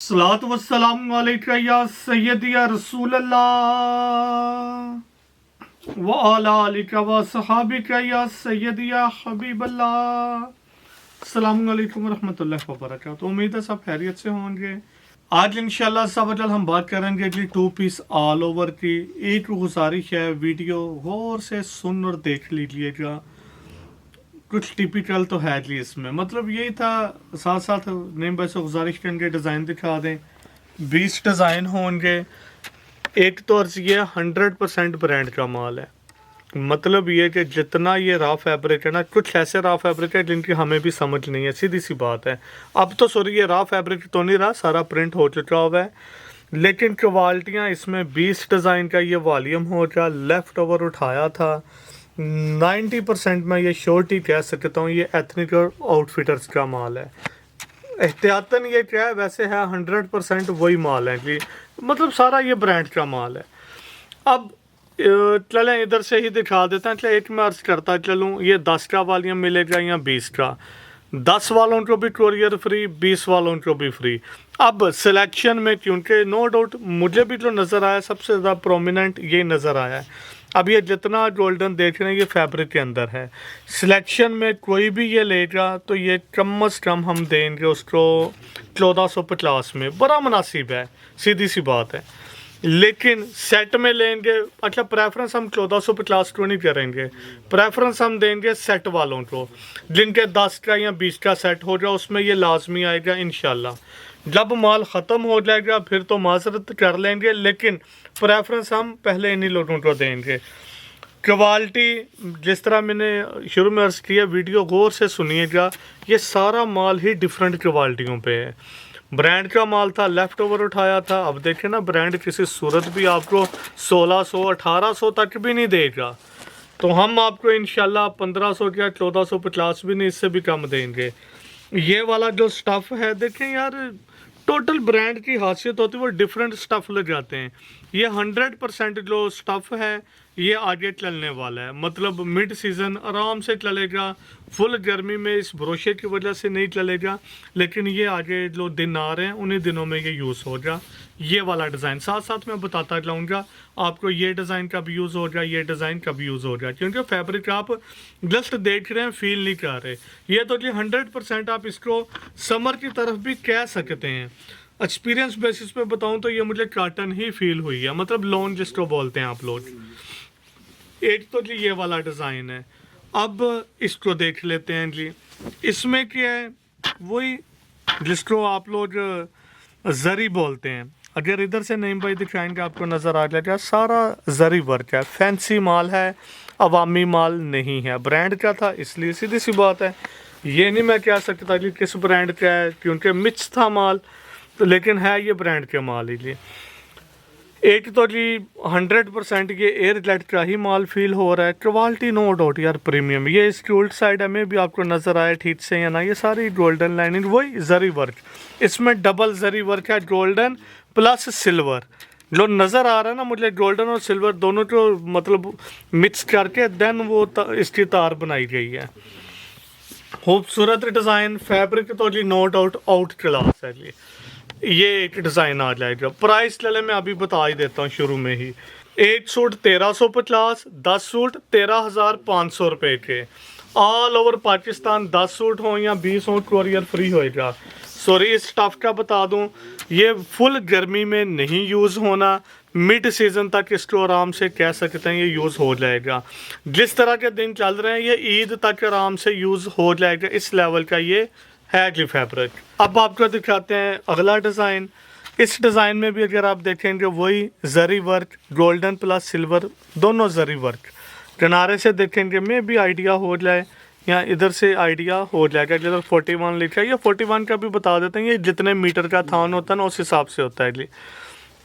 सलात वस्सलाम अलैका या सय्यदी या रसूल अल्लाह व अला आलिका व सहाबिका या सय्यदी या हबीब अल्लाह। अस्सलाम वालेकुम व रहमतुल्लाहि व बरकातुहू। उम्मीद है सब खैरियत से होंगे। आज इंशाल्लाह सब हम बात करेंगे कि टू पीस ऑल ओवर की। एक गुजारिश है, वीडियो गौर से सुन और देख लीजिएगा। कुछ टिपिकल तो है जी इसमें, मतलब यही था। साथ साथ नेम भाई से गुजारिश करेंगे डिज़ाइन दिखा दें। 20 डिज़ाइन होंगे। एक तो अर्ज ये 100% ब्रांड का माल है। मतलब ये कि जितना ये रा फैब्रिक है ना, कुछ ऐसे रा फैब्रिक है जिनकी हमें भी समझ नहीं है, सीधी सी बात है। अब तो सॉरी, ये रा फैब्रिक तो नहीं रहा, सारा प्रिंट हो चुका हुआ है। लेकिन क्वालिटियाँ इसमें 20 डिज़ाइन का ये वॉल्यूम हो गया। लेफ़्ट ओवर उठाया था 90%। मैं ये श्योरिटी कह सकता हूँ ये एथनिक और आउटफिटर्स का माल है। एहतियातन ये क्या है, वैसे है 100% वही माल है जी। मतलब सारा ये ब्रांड का माल है। अब चलें इधर से ही दिखा देते हैं। चले एक मैं अर्ज करता चलूँ, ये 10 का वॉल्यूम मिलेगा या 20 का। 10 वालों को भी कोरियर फ्री, 20 वालों को भी फ्री। अब सिलेक्शन में क्योंकि नो डाउट मुझे भी जो नज़र आया सबसे ज़्यादा प्रोमिनेंट ये नज़र आया है। अब ये जितना गोल्डन देख रहे हैं ये फैब्रिक के अंदर है। सिलेक्शन में कोई भी ये लेगा तो ये कम अज़ कम हम देंगे उसको 1450 में। बड़ा मुनासिब है, सीधी सी बात है। लेकिन सेट में लेंगे, अच्छा प्रेफरेंस हम 1450 को नहीं करेंगे। प्रेफरेंस हम देंगे सेट वालों को जिनके 10 का या 20 का सेट हो जाए, उसमें ये लाजमी आएगा इंशाल्लाह। जब माल ख़त्म हो जाएगा फिर तो माजरत कर लेंगे, लेकिन प्रेफरेंस हम पहले इन्हीं लोगों को देंगे। क्वालिटी जिस तरह मैंने शुरू में अर्ज़ किया, वीडियो गौर से सुनिएगा। ये सारा माल ही डिफरेंट क्वालिटियों पे है। ब्रांड का माल था, लेफ़्ट ओवर उठाया था। अब देखें ना, ब्रांड किसी सूरत भी आपको 1600 1800 तक भी नहीं देगा, तो हम आपको इंशाल्लाह 1500 या 1450 भी नहीं, इससे भी कम देंगे। ये वाला जो स्टफ़ है देखें यार, टोटल ब्रांड की खासियत होती है वो डिफरेंट स्टफ़ लग जाते हैं। ये 100% जो स्टफ़ है ये आगे चलने वाला है। मतलब मिड सीज़न आराम से चलेगा। फुल गर्मी में इस भरोसे की वजह से नहीं चलेगा, लेकिन ये आगे जो दिन आ रहे हैं उन्हीं दिनों में ये यूज़ होगा। ये वाला डिज़ाइन साथ साथ मैं बताता जाऊँगा आपको, ये डिज़ाइन कब यूज़ होगा, ये डिज़ाइन कब यूज़ होगा। क्योंकि फैब्रिक आप जस्ट देख रहे हैं, फील नहीं कर रहे। ये तो जी 100% आप इसको समर की तरफ भी कह सकते हैं। एक्सपीरियंस बेसिस पे बताऊं तो ये मुझे कॉटन ही फील हुई है, मतलब लॉन जिसको बोलते हैं आप लोग। एक तो जी ये वाला डिज़ाइन है। अब इसको देख लेते हैं जी। इसमें क्या है, वही जिसको आप लोग जरी बोलते हैं। अगर इधर से नईम भाई दिखाएंगे आपको नज़र आ जाएगा, सारा जरी वर्क है। फैंसी माल है, अवामी माल नहीं है। ब्रांड का था इसलिए सीधी सी बात है। ये नहीं मैं कह सकता कि किस ब्रांड का है, क्योंकि मिक्स था माल, तो लेकिन है ये ब्रांड के माल ही जी। एक तो जी 100% ये एयर जेट का ही माल फील हो रहा है। क्वालिटी नो डाउट यार प्रीमियम। ये इसकी उल्ट साइड में भी आपको नज़र आया ठीक से या ना, ये सारी गोल्डन लाइनिंग, वही जरी वर्क। इसमें डबल जरी वर्क है, गोल्डन प्लस सिल्वर। जो नज़र आ रहा है ना मुझे, गोल्डन और सिल्वर दोनों को मतलब मिक्स करके देन वो इसकी तार बनाई गई है। खूबसूरत डिज़ाइन, फैब्रिक तो जी नो डाउट आउट क्लास है जी। ये एक डिज़ाइन आ जाएगा। प्राइस चले मैं अभी बता ही देता हूँ शुरू में ही। एक सूट 1350, 10 सूट 13,500 रुपये के। ऑल ओवर पाकिस्तान 10 सूट हो या 20 हो, कोरियर फ्री होएगा। सॉरी, इस स्टफ़ का बता दूं, ये फुल गर्मी में नहीं यूज़ होना। मिड सीज़न तक इसको आराम से कह सकते हैं ये यूज़ हो जाएगा। जिस तरह के दिन चल रहे हैं ये ईद तक आराम से यूज़ हो जाएगा। इस लेवल का ये है जी फैब्रिक। अब आपको दिखाते हैं अगला डिज़ाइन। इस डिज़ाइन में भी अगर आप देखेंगे वही जरी वर्क, गोल्डन प्लस सिल्वर दोनों जरी वर्क। किनारे से देखेंगे में भी आइडिया हो जाए, या इधर से आइडिया हो जाएगा। जिधर 41 लिखा है, ये 41 का भी बता देते हैं। ये जितने मीटर का थान होता है ना उस हिसाब से होता है जी।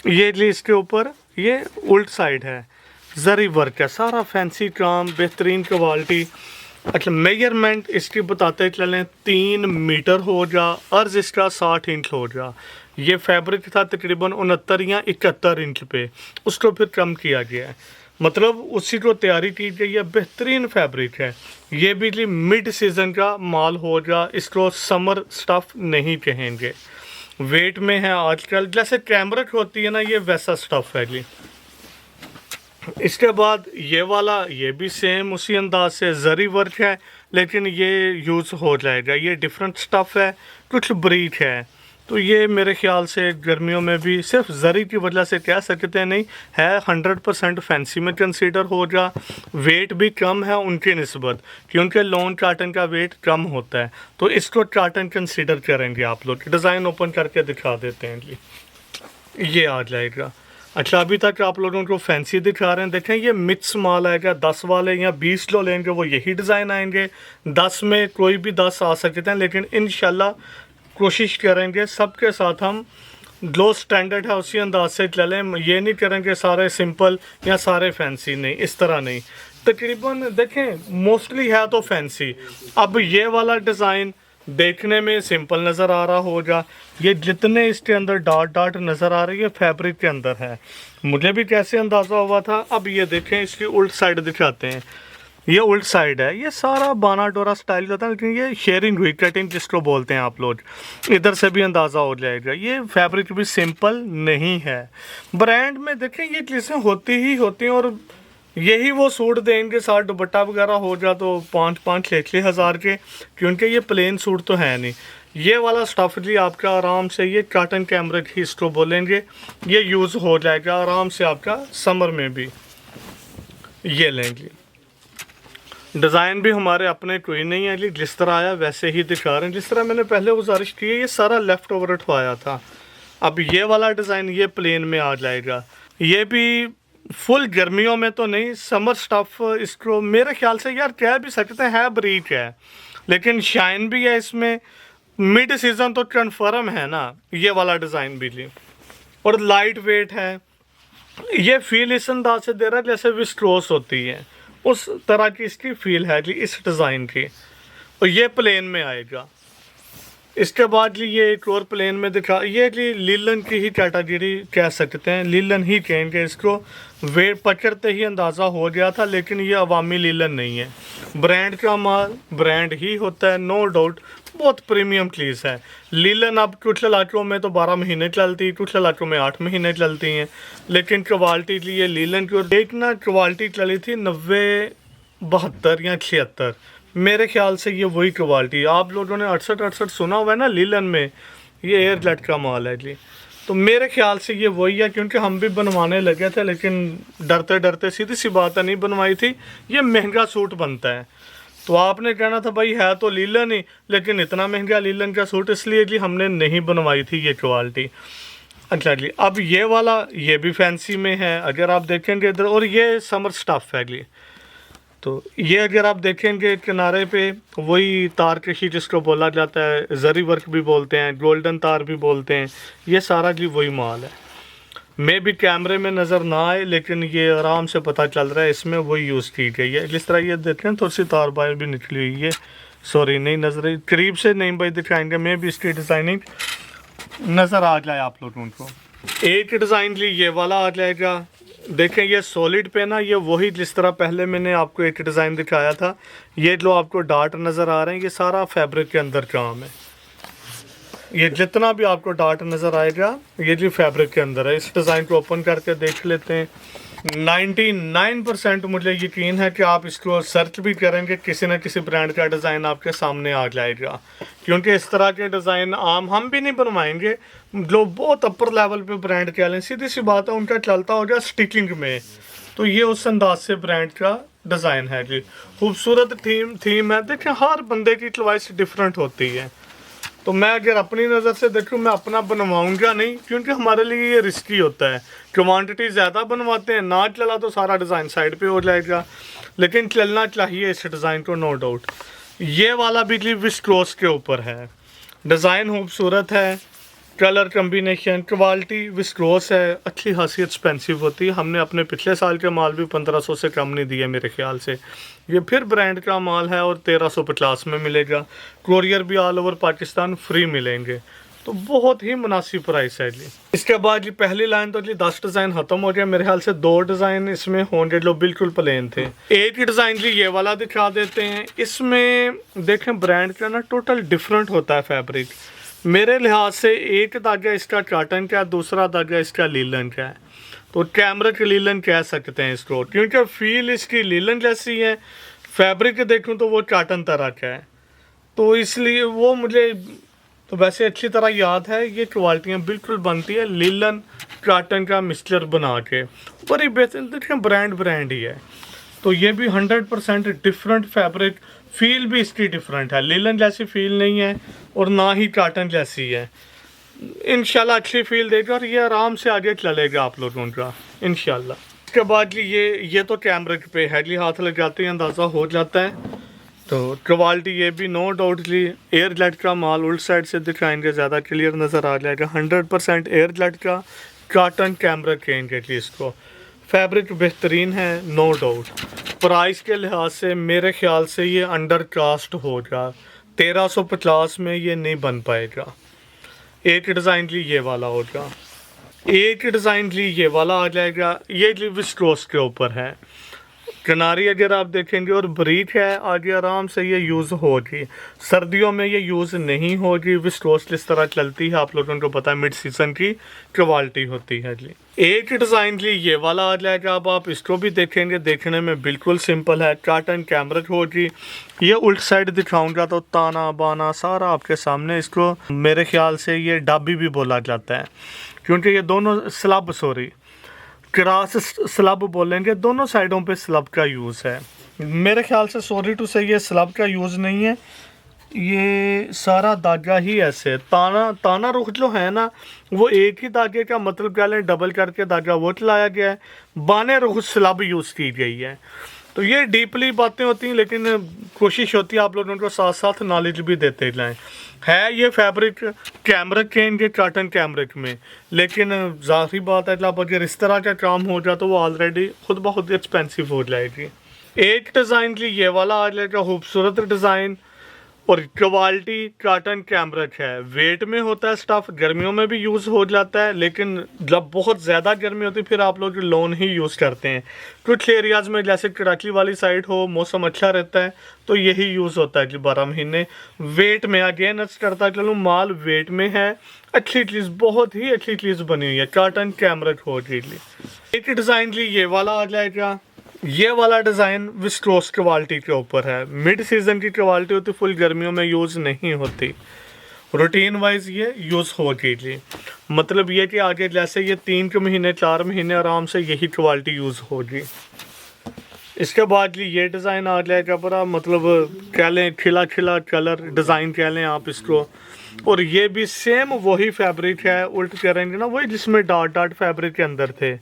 ये जी इसके ऊपर ये उल्ट साइड है, जरी वर्क है, सारा फैंसी काम, बेहतरीन क्वालिटी। अच्छा, मेजरमेंट इसकी बताते चलें 3 मीटर हो जा, अर्ज इसका 60 इंच हो जा। ये फैब्रिक था तकरीबन 69 या 71 इंच पे, उसको फिर कम किया गया है। मतलब उसी को तैयारी की गई है। बेहतरीन फैब्रिक है। ये भी मिड सीज़न का माल हो जा, इसको समर स्टफ़ नहीं कहेंगे। वेट में है आजकल, जैसे कैमरक होती है ना, ये वैसा स्टफ़ है जी। इसके बाद ये वाला, ये भी सेम उसी अंदाज से जरी वर्क है, लेकिन ये यूज़ हो जाएगा, ये डिफरेंट स्टफ़ है, कुछ ब्रीक है। तो ये मेरे ख्याल से गर्मियों में भी सिर्फ जरी की वजह से कह सकते हैं नहीं है, 100% फैंसी में कंसीडर होगा। वेट भी कम है उनकी निस्बत, क्योंकि लॉन काटन का वेट कम होता है, तो इसको काटन कंसीडर करेंगे आप लोग। डिज़ाइन ओपन करके दिखा देते हैं जी, ये आ जाएगा। अच्छा, अभी तक आप लोगों को फैंसी दिखा रहे हैं, देखें ये मिक्स माल आएगा। 10 वाले या 20 लो लेंगे वो यही डिज़ाइन आएंगे, 10 में कोई भी 10 आ सकते हैं, लेकिन इंशाल्लाह कोशिश करेंगे सबके साथ हम जो स्टैंडर्ड है उसी अंदाज से चलें। ये नहीं करेंगे सारे सिंपल या सारे फैंसी, नहीं, इस तरह नहीं। तकरीबन देखें मोस्टली है तो फैंसी। अब ये वाला डिज़ाइन देखने में सिंपल नज़र आ रहा होगा, ये जितने इसके अंदर डॉट डॉट नज़र आ रही है फैब्रिक के अंदर है। मुझे भी कैसे अंदाज़ा हुआ था। अब ये देखें, इसकी उल्ट साइड दिखाते हैं, ये उल्ट साइड है, ये सारा बाना डोरा स्टाइल होता है, लेकिन ये शेयरिंग हुई, कटिंग जिसको बोलते हैं आप लोग, इधर से भी अंदाज़ा हो जाएगा। ये फैब्रिक भी सिंपल नहीं है। ब्रांड में देखें ये चीज़ें होती ही होती हैं, और यही वो सूट देंगे, साथ दुपट्टा वगैरह हो जाए तो 5-6 हज़ार के, क्योंकि ये प्लेन सूट तो है नहीं। ये वाला स्टफ़ जी आपका आराम से, ये कॉटन कैमरिक ही इसको बोलेंगे, ये यूज़ हो जाएगा आराम से आपका समर में भी। ये लेंगे, डिज़ाइन भी हमारे अपने कोई नहीं है जी, जिस तरह आया वैसे ही दिखा रहे हैं। जिस तरह मैंने पहले गुजारिश की है, ये सारा लेफ़्ट ओवर उठवाया था। अब ये वाला डिज़ाइन ये प्लेन में आ जाएगा, ये भी फुल गर्मियों में तो नहीं, समर स्टफ़ इसको मेरे ख्याल से यार कह भी सकते हैं ब्रीक है, लेकिन शाइन भी है इसमें। मिड सीज़न तो कन्फर्म है ना ये वाला डिज़ाइन भी जी, और लाइट वेट है। ये फील इस अंदाज से दे रहा है जैसे विस्कोस होती है, उस तरह की इसकी फील है जी इस डिज़ाइन की। और ये प्लेन में आएगा। इसके बाद जी ये एक और प्लेन में दिखा, ये जी लीलन की ही कैटेगरी कह सकते हैं, लीलन ही कहेंगे इसको। वेट पकड़ते ही अंदाज़ा हो गया था, लेकिन ये अवामी लीलन नहीं है, ब्रांड का माल ब्रांड ही होता है, नो डाउट। बहुत प्रीमियम चीज़ है लीलन। अब कुछ इलाकों में तो 12 महीने चलती, कुछ इलाकों में 8 महीने चलती हैं, लेकिन क्वालिटी लिए लीलन की। और एक ना क्वालिटी चली थी 90, 72 या 76, मेरे ख्याल से ये वही क्वालिटी। आप लोगों ने 68 सुना हुआ है ना लीलन में, ये एयर जेट का माल है जी, तो मेरे ख्याल से ये वही है, क्योंकि हम भी बनवाने लगे थे, लेकिन डरते डरते, सीधी सी बात है, नहीं बनवाई थी। ये महंगा सूट बनता है, तो आपने कहना था भाई है तो लीलन ही, लेकिन इतना महंगा लीलन का सूट, इसलिए जी हमने नहीं बनवाई थी ये क्वालिटी। अच्छा जी, अब ये वाला ये भी फैंसी में है, अगर आप देखेंगे इधर, और ये समर स्टफ़ है जी। तो ये अगर आप देखेंगे किनारे पे वही तार कशी जिसको बोला जाता है, जरी वर्क भी बोलते हैं, गोल्डन तार भी बोलते हैं, ये सारा जी वही माल है। मैं भी कैमरे में नज़र ना आए, लेकिन ये आराम से पता चल रहा है इसमें वही यूज़ की गई है। जिस तरह ये देखें थोड़ी सी तार बाहर भी निकली हुई है, सॉरी नहीं नज़र करीब से नहीं भाई दिखाएंगे, मैं भी इसकी डिज़ाइनिंग नज़र आ जाए आप लोगों को। एक डिज़ाइन जी ये वाला आ जाएगा, देखें ये सॉलिड पे ना, ये वही जिस तरह पहले मैंने आपको एक डिज़ाइन दिखाया था, ये जो आपको डार्ट नज़र आ रहे हैं ये सारा फैब्रिक के अंदर काम है। ये जितना भी आपको डार्ट नज़र आएगा ये जी फैब्रिक के अंदर है। इस डिज़ाइन को ओपन करके देख लेते हैं। 99% मुझे यकीन है कि आप इसको सर्च भी करेंगे, किसी न किसी ब्रांड का डिज़ाइन आपके सामने आ जाएगा, क्योंकि इस तरह के डिज़ाइन आम हम भी नहीं बनवाएंगे। जो बहुत अपर लेवल पे ब्रांड चलें, सीधी सी बात है, उनका चलता हो जाए स्टिचिंग में, तो ये उस अंदाज से ब्रांड का डिज़ाइन है जी। खूबसूरत थीम है। देखिए हर बंदे की चॉइस डिफरेंट होती है, तो मैं अगर अपनी नज़र से देखूँ मैं अपना बनवाऊंगा नहीं, क्योंकि हमारे लिए ये रिस्की होता है। क्वांटिटी ज़्यादा बनवाते हैं, ना चला तो सारा डिज़ाइन साइड पे हो जाएगा, लेकिन चलना चाहिए इस डिज़ाइन को, नो डाउट। ये वाला भी जी विस्कोस के ऊपर है, डिज़ाइन खूबसूरत है, कलर कम्बिनेशन, क्वालिटी विस्कोस है, अच्छी खासी एक्सपेंसिव होती है। हमने अपने पिछले साल के माल भी 1500 से कम नहीं दिए मेरे ख्याल से। ये फिर ब्रांड का माल है और 1350 में मिलेगा। कोरियर भी ऑल ओवर पाकिस्तान फ्री मिलेंगे, तो बहुत ही मुनासिब प्राइस है जी। इसके बाद जी पहली लाइन तो जी 10 डिज़ाइन ख़त्म हो गया, मेरे ख्याल से 2 डिज़ाइन इसमें होंगे जो बिल्कुल प्लेन थे। एक ही डिज़ाइन जी ये वाला दिखा देते हैं। इसमें देखें ब्रांड का ना टोटल डिफरेंट होता है फैब्रिक। मेरे लिहाज से एक धागा इसका कॉटन का है, दूसरा धागा इसका लीलन का है, तो कैमरिक लीलन कह सकते हैं इसको, क्योंकि फील इसकी लीलन जैसी है। फैब्रिक देखूं तो वो कॉटन तरह का है, तो इसलिए वो मुझे तो वैसे अच्छी तरह याद है। ये क्वालिटियाँ बिल्कुल बनती है लीलन कॉटन का मिक्सचर बना के, बड़ी बेहतरीन, देखिए ब्रांड ही है। तो ये भी 100% डिफरेंट फैब्रिक, फील भी इसकी डिफरेंट है, लीलन जैसी फील नहीं है और ना ही कॉटन जैसी है। इंशाल्लाह अच्छी फील देगा और ये आराम से आगे चलेगा आप लोगों का इंशाल्लाह। इसके बाद ये तो कैमरिक पे है जी, हाथ लग जाते हैं अंदाज़ा हो जाता है। तो क्वालिटी ये भी नो डाउटली एयर जेट का माल, उल्ट साइड से दिखाएंगे ज़्यादा क्लियर नज़र आ जाएगा। 100% एयर जेट का कॉटन कैमरा कहेंगे जी इसको। फैब्रिक बेहतरीन है नो डाउट। प्राइस के लिहाज से मेरे ख्याल से ये अंडर कास्ट होगा, 1350 में ये नहीं बन पाएगा। एक डिज़ाइन ली ये वाला होगा, एक डिज़ाइन ली ये वाला आ जाएगा। ये जी विस्कोस के ऊपर है, किनारी अगर आप देखेंगे और ब्रीक है, आगे आराम से ये यूज़ होगी। सर्दियों में ये यूज़ नहीं होगी, विस्कोस जिस तरह चलती है आप लोगों को पता है, मिड सीजन की क्वालिटी होती है जी। एक डिज़ाइन जी ये वाला आ जाएगा। अब आप इसको भी देखेंगे, देखने में बिल्कुल सिंपल है, कॉटन कैमरिक होगी। ये उल्ट साइड दिखाऊंगा तो ताना बाना सारा आपके सामने। इसको मेरे ख्याल से ये डाबी भी बोला जाता है, क्योंकि ये दोनों स्लब क्रॉस स्लब बोलेंगे, दोनों साइडों पे स्लब का यूज़ है। मेरे ख्याल से सॉरी टू से ये स्लब का यूज़ नहीं है, ये सारा धागा ही ऐसे ताना रुख जो है ना, वो एक ही धागे का मतलब क्या लें, डबल करके धागा वो चलाया गया है, बाने रुख स्लब यूज़ की गई है। तो ये डीपली बातें होती हैं, लेकिन कोशिश होती है आप लोगों को साथ साथ नॉलेज भी देते जाएं। है ये फैब्रिक कैमरिक के कॉटन कैमरिक में, लेकिन ज़ाहिर बात है जब अगर इस तरह का काम हो जाए तो वो ऑलरेडी खुद बहुत एक्सपेंसिव हो जाएगी। एक डिज़ाइन की ये वाला आ जाएगा, खूबसूरत डिज़ाइन और क्वालिटी कॉटन कैमरिक है। वेट में होता है स्टफ़, गर्मियों में भी यूज़ हो जाता है, लेकिन जब बहुत ज़्यादा गर्मी होती है फिर आप लोग लोन ही यूज़ करते हैं। कुछ एरियाज़ में जैसे कराची वाली साइड हो, मौसम अच्छा रहता है तो यही यूज़ होता है कि 12 महीने। वेट में अगेन अर्ज करता चलूँ, माल वेट में है, अच्छी चीज़, बहुत ही अच्छी चीज़ बनी हुई है, कॉटन कैमरिक हो जी। एक डिज़ाइन ली ये वाला आ जाएगा। ये वाला डिज़ाइन विस्कोस क्वालिटी के ऊपर है, मिड सीजन की क्वालिटी होती, फुल गर्मियों में यूज़ नहीं होती, रूटीन वाइज ये यूज़ होगी जी। मतलब ये कि आगे जैसे ये 3 के महीने 4 महीने आराम से यही क्वालिटी यूज़ होगी। इसके बाद जी ये डिज़ाइन आ जाएगा, बड़ा मतलब कह लें खिला खिला कलर डिज़ाइन कह लें आप इसको। और ये भी सेम वही फैब्रिक है, उल्ट करेंगे ना वही जिसमें डॉट डॉट फैब्रिक के अंदर थे।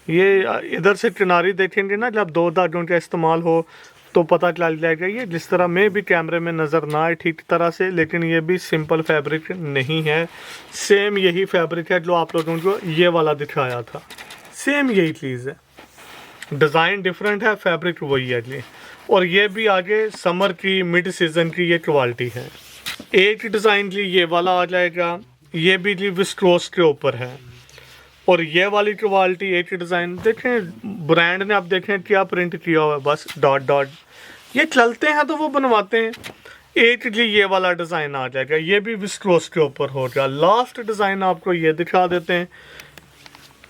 ये इधर से किनारी देखेंगे ना, जब 2 धागों का इस्तेमाल हो तो पता चल जाएगा। ये जिस तरह में भी कैमरे में नज़र ना आए ठीक तरह से, लेकिन ये भी सिंपल फैब्रिक नहीं है, सेम यही फैब्रिक है जो आप लोगों को ये वाला दिखाया था, सेम यही चीज़ है। डिज़ाइन डिफरेंट है, फैब्रिक वही है जी। और ये भी आगे समर की मिड सीजन की ये क्वालिटी है। एक डिज़ाइन जी ये वाला आ जाएगा, ये भी जी विस्कोस के ऊपर है। और ये वाली क्वालिटी एक डिज़ाइन देखें, ब्रांड ने आप देखें क्या प्रिंट किया हुआ है, बस डॉट डॉट, ये चलते हैं तो वो बनवाते हैं। एक जी ये वाला डिज़ाइन आ जाएगा, ये भी विस्कोस के ऊपर होगा। लास्ट डिज़ाइन आपको ये दिखा देते हैं,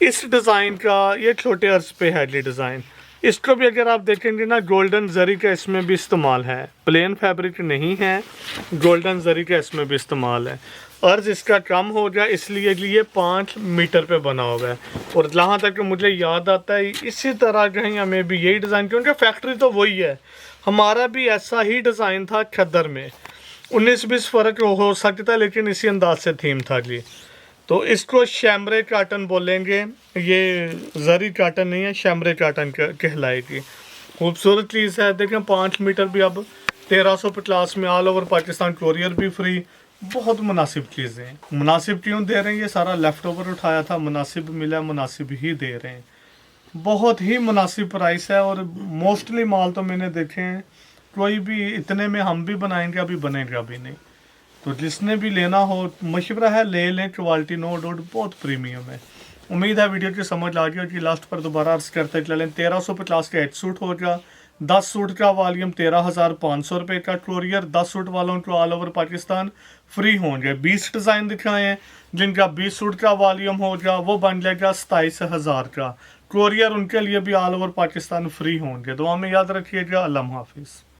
इस डिज़ाइन का ये छोटे अर्ज पे है जी डिज़ाइन। इसको भी अगर आप देखेंगे ना, गोल्डन जरी का इसमें भी इस्तेमाल है, प्लेन फैब्रिक नहीं है, गोल्डन जरी का इसमें भी इस्तेमाल है। अर्ज इसका कम हो गया इसलिए ये 5 मीटर पे बना हुआ है। और जहाँ तक मुझे याद आता है इसी तरह का ही हमें भी यही डिज़ाइन, क्योंकि फैक्ट्री तो वही है, हमारा भी ऐसा ही डिज़ाइन था खद्दर में। 19-20 फ़र्क हो सकता है, लेकिन इसी अंदाज से थीम था जी। तो इसको शैमरे काटन बोलेंगे, ये जरी काटन नहीं है, शैमरे काटन कहलाएगी। खूबसूरत चीज़ है, देखें 5 मीटर भी अब 1350 में, ऑल ओवर पाकिस्तान कोरियर भी फ्री। बहुत मुनासिब चीज़ें हैं। मुनासिब क्यों दे रहे हैं, ये सारा लेफ़्ट ओवर उठाया था, मुनासिब मिला, मुनासिब ही दे रहे हैं। बहुत ही मुनासिब प्राइस है। और मोस्टली माल तो मैंने देखे हैं, कोई भी इतने में हम भी बनाएंगे अभी बनेगा भी नहीं। तो जिसने भी लेना हो मशवरा है ले लें, क्वालिटी नो डाउट बहुत प्रीमियम है। उम्मीद है वीडियो की समझ आ गई होगी। लास्ट पर दोबारा अर्ज करते चलें, 1350 का 1 सूट होगा, 10 सूट का वॉल्यूम 13,500 रुपये का कोरियर। 10 सूट वालों को ऑल ओवर पाकिस्तान फ्री होंगे। 20 डिज़ाइन दिखाए हैं जिनका 20 सूट का वॉल्यूम होगा, वो बन जाएगा 27,000 का। कोरियर उनके लिए भी ऑल ओवर पाकिस्तान फ्री होंगे। दुआ में याद रखिएगा। अल्लाह हाफिज़।